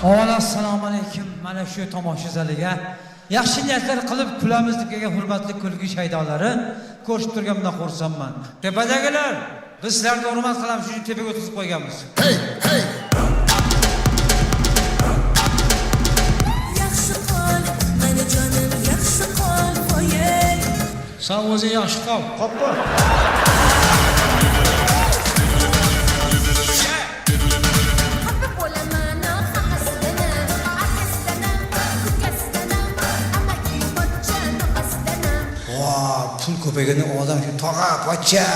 Avval assalomu alaykum. Mana shu tomoshabinlarga yaxshi niyatlar qilib kulamizligiga hurmatli kulgi shaydolari ko'rishib turganimdan xursandman. Tepadagilar, biz sizlarni hurmat qilamiz, shuning tepaga o'tkazib qo'yganmiz. Hey, hey. Yaxshi qol, meni jonim, yaxshi qol, qo'yay. Sen o'zing yaxshi qol. Qopqor. Pul ko'payganda odam shu tog'a, pochcha,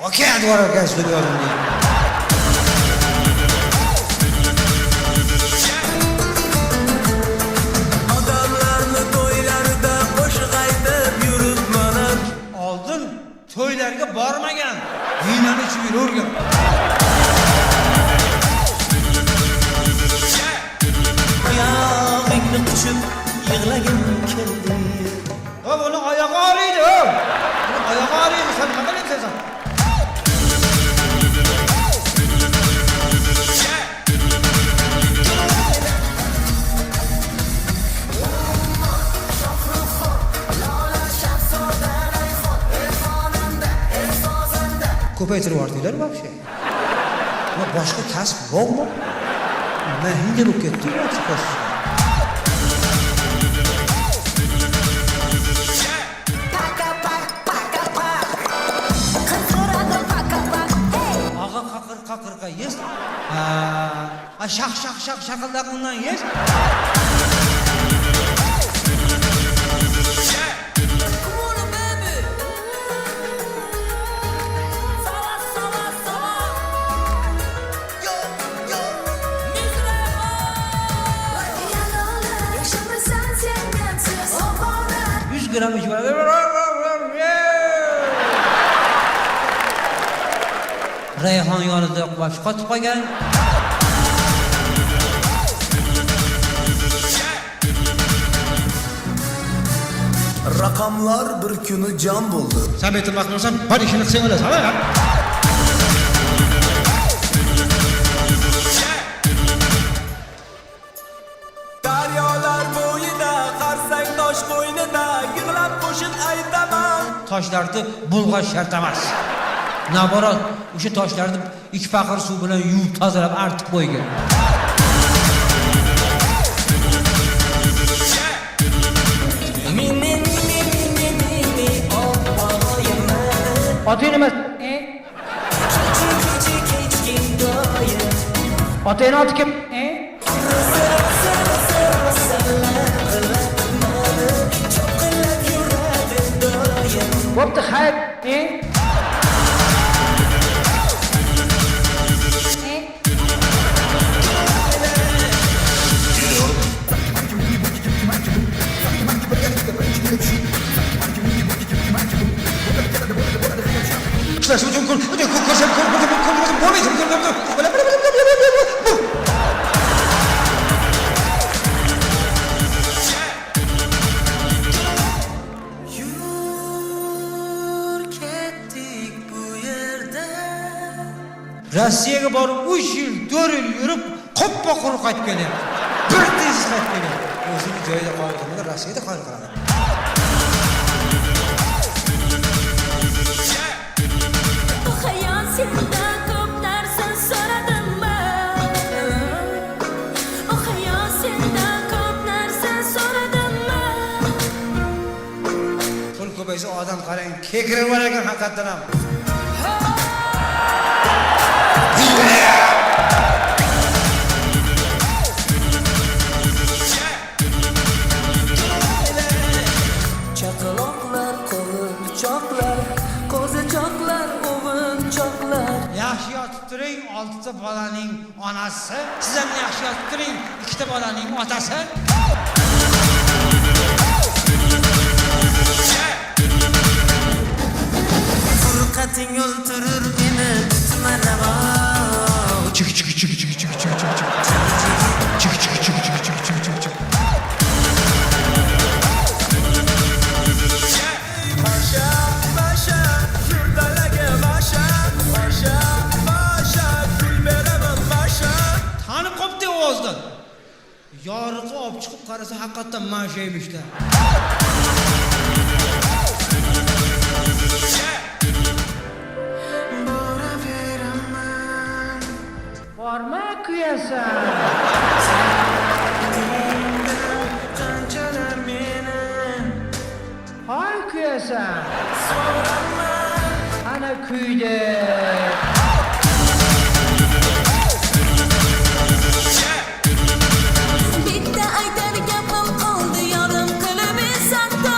okean dvorga so'rayapti. Odamlarni to'ylarida qo'shiq aytib yuribman. Oldin to'ylarga bormagan, vinani ichib yuravergan. Oyog'ingni quchib yig'lagim keldi. O buni oyog'i og'riydi, o. Buni oyog'i og'riydi, sen nima qilyapsan? Ko'paytirib yubordilar вообще. Nima boshqa kasb bormi? Men hinda bo'lib ketdim, chiqasiz. Qaqirqa yes. Shaq shaqildaqundan yes. Gram ichib Rayhon yonida bosh qotib qolgan. Raqamlar bir kuni jon bo'ldi. Sen betim bakmıyorsan bari işini kısayım öyle sana ya. Daryolar bo'yida, qarsang tosh qo'ynida yig'lab qo'shiq aytaman. Toshlarni bulg'ash shart emas. Naborat, o'sha toshlarni ikki paqir suv bilan yuvib tozalab artib qo'ygan. Otang nima? Otang oti kim? Bo'pti, xayr. Rossiyaga borib 3 yil, 4 yil yurib, qoppa quruq qaytib kelyapti. Bir tez qaytib kelyapti. O'zini joyida qoldirmadi, Rossiyada qolib qoladi. Pul ko'paysa odam qarang, kekirib bor ekan haqiqatan ham. Chaqaloqlar, qo'g'irchoqlar, qo'zichoqlar, o'g'inchoqlar. Yaxshi yotib turing, 6 ta bolaning onasi, siz ham yaxshi yotib turing, 2 ta bolaning otasi. Furqating o'ltirur meni, tutmalama. Çık. Maşa, yurdalaga maşa, gul beraman maşa. Tanib qopti ovozdan. yorug'i olib chiqib qarasa haqiqatan mana shu emishlar. Borma kuyasan. Qanchalar meni Hoy kuyasan. Ana kuydi. Bitta aytar gapim qoldi yarim qilib sakto.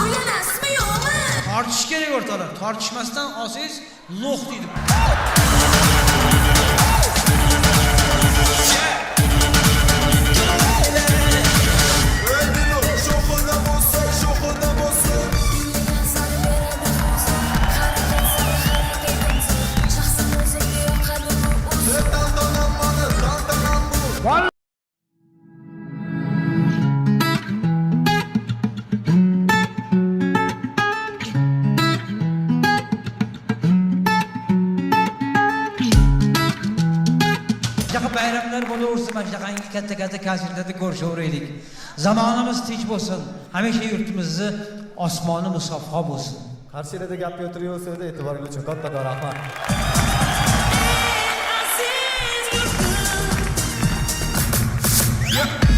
Uylanasizmi yo'qmi? Tortish kerak o'rtoqlar. Tortishmasdan olsangiz lo'q deydi. Shunaqa bayramlar bo'laversin, mana shunaqangi katta-katta konsertlarda ko'rishaveraylik. Zamonimiz tinch bo'lsin, hamisha yurtimizni osmoni musaffo bo'lsin. Qarshilarda gapga o'tiraversangiz e'tiboringiz uchun kattakon rahmat. Aziz yurtim.